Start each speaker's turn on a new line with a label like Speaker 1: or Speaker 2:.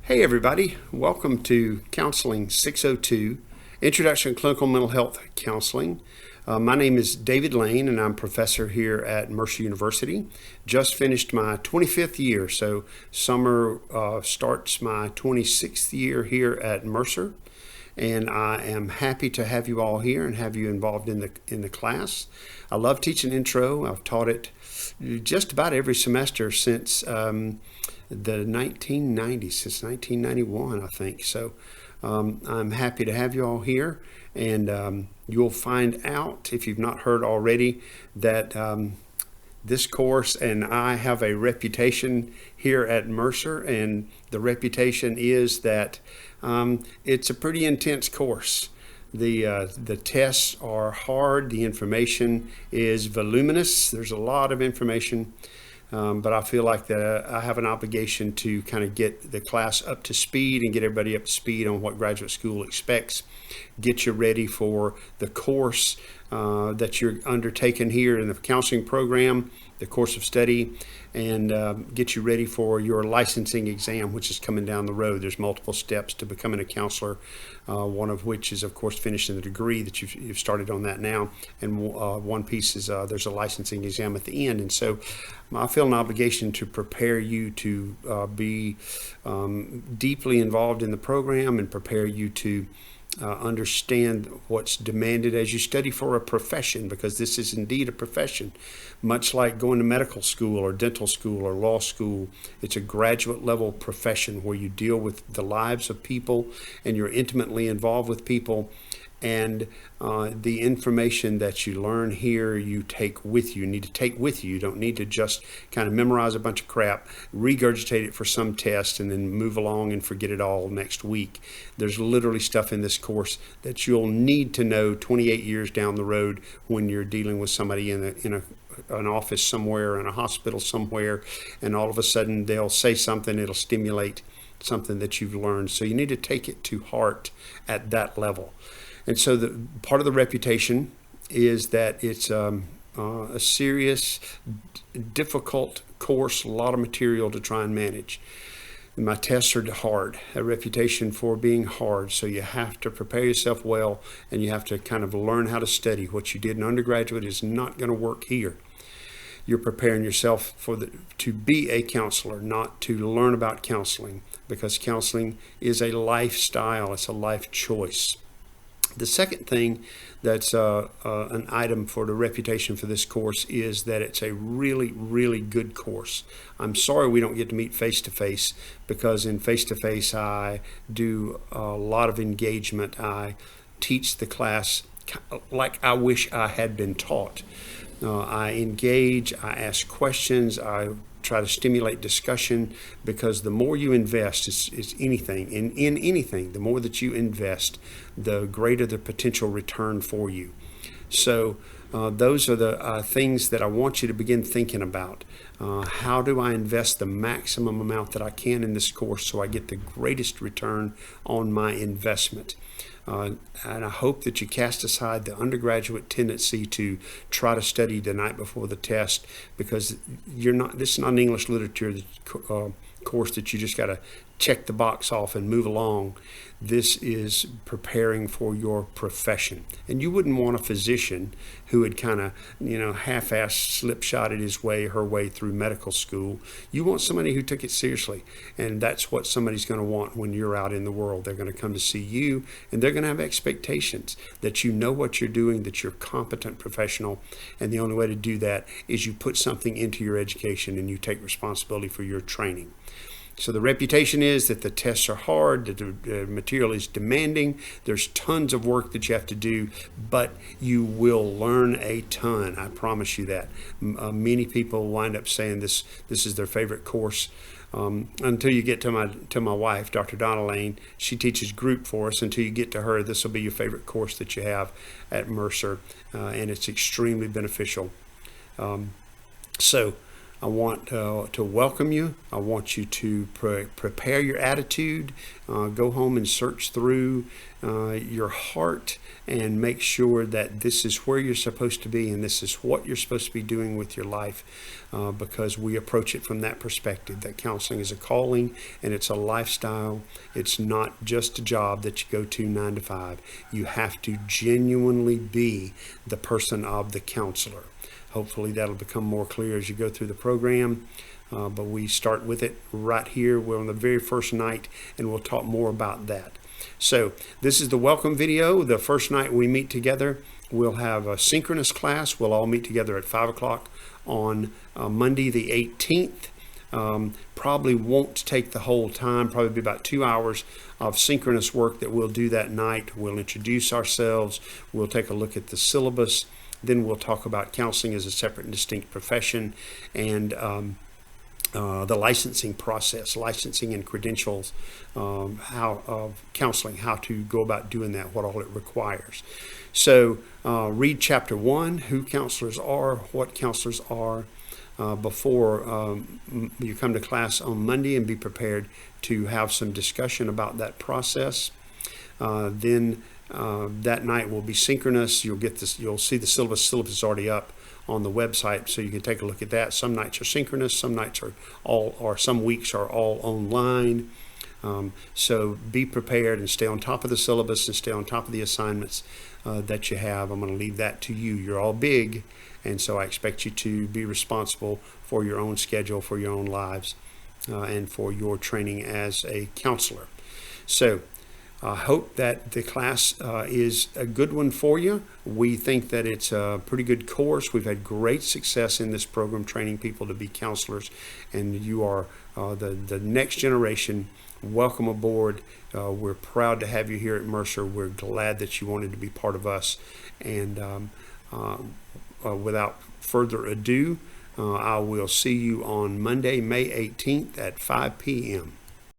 Speaker 1: Hey everybody, welcome to Counseling 602, Introduction to Clinical Mental Health Counseling. My name is David Lane and I'm professor here at Mercer University. Just finished my 25th year, so summer starts my 26th year here at Mercer. And I am happy to have you all here and have you involved in the class. I love teaching intro. I've taught it just about every semester since the 1990s, since 1991, I think. So I'm happy to have you all here, and you'll find out, if you've not heard already, that this course and I have a reputation here at Mercer, and the reputation is that it's a pretty intense course. The tests are hard. The information is voluminous. There's a lot of information, but I feel like that I have an obligation to kind of get the class up to speed and get everybody up to speed on what graduate school expects, get you ready for the course that you're undertaking here in the counseling program, the course of study, and get you ready for your licensing exam, which is coming down the road. There's multiple steps to becoming a counselor, one of which is, of course, finishing the degree that you've started on that now, and one piece is there's a licensing exam at the end. And so I feel an obligation to prepare you to be deeply involved in the program and prepare you to understand what's demanded as you study for a profession, because this is indeed a profession. Much like going to medical school or dental school or law school, it's a graduate level profession where you deal with the lives of people and you're intimately involved with people. And the information that you learn here, you take with you. You need to take with you. You don't need to just kind of memorize a bunch of crap, regurgitate it for some test, and then move along and forget it all next week. There's literally stuff in this course that you'll need to know 28 years down the road when you're dealing with somebody in an office somewhere, in a hospital somewhere, and all of a sudden they'll say something, it'll stimulate something that you've learned. So you need to take it to heart at that level. And so the part of the reputation is that it's a serious, difficult course, a lot of material to try and manage. My tests are hard, a reputation for being hard. So you have to prepare yourself well, and you have to kind of learn how to study. What you did in undergraduate is not going to work here. You're preparing yourself to be a counselor, not to learn about counseling, because counseling is a lifestyle. It's a life choice. The second thing that's an item for the reputation for this course is that it's a really, really good course. I'm sorry we don't get to meet face-to-face, because in face-to-face I do a lot of engagement. I teach the class like I wish I had been taught. I engage, I ask questions, I try to stimulate discussion, because the more you invest is anything in anything, the more that you invest, the greater the potential return for you. So those are the things that I want you to begin thinking about. How do I invest the maximum amount that I can in this course so I get the greatest return on my investment? And I hope that you cast aside the undergraduate tendency to try to study the night before the test, because this is not an English literature course that you just got to check the box off and move along. This is preparing for your profession. And you wouldn't want a physician who had kind of, half-assed slipshotted his way, her way through medical school. You want somebody who took it seriously. And that's what somebody's going to want when you're out in the world. They're going to come to see you, and they're going to have expectations that you know what you're doing, that you're a competent professional. And the only way to do that is you put something into your education and you take responsibility for your training. So the reputation is that the tests are hard, that the material is demanding, there's tons of work that you have to do, but you will learn a ton. I promise you that. Many people wind up saying this is their favorite course. Until you get to my wife, Dr. Donna Lane. She teaches group for us. Until you get to her, this will be your favorite course that you have at Mercer, and it's extremely beneficial. So I want to welcome you. I want you to prepare your attitude. Go home and search through your heart and make sure that this is where you're supposed to be and this is what you're supposed to be doing with your life, because we approach it from that perspective, that counseling is a calling and it's a lifestyle. It's not just a job that you go to 9 to 5. You have to genuinely be the person of the counselor. Hopefully that'll become more clear as you go through the program. But we start with it right here. We're on the very first night, and we'll talk more about that. So this is the welcome video. The first night we meet together, we'll have a synchronous class. We'll all meet together at 5 o'clock on Monday the 18th. Probably won't take the whole time, probably be about 2 hours of synchronous work that we'll do that night. We'll introduce ourselves. We'll take a look at the syllabus. Then we'll talk about counseling as a separate and distinct profession, and the licensing process, licensing and credentials, counseling, how to go about doing that, what all it requires. So read chapter 1, who counselors are, what counselors are, before you come to class on Monday, and be prepared to have some discussion about that process. Then that night will be synchronous. You'll get this. You'll see the syllabus. Syllabus is already up on the website, so you can take a look at that. Some nights are synchronous. Some nights are or some weeks are all online. So be prepared and stay on top of the syllabus and stay on top of the assignments that you have. I'm going to leave that to you. You're all big, and so I expect you to be responsible for your own schedule, for your own lives, and for your training as a counselor. So I hope that the class is a good one for you. We think that it's a pretty good course. We've had great success in this program training people to be counselors, and you are the next generation. Welcome aboard. We're proud to have you here at Mercer. We're glad that you wanted to be part of us. And without further ado, I will see you on Monday, May 18th at 5 p.m.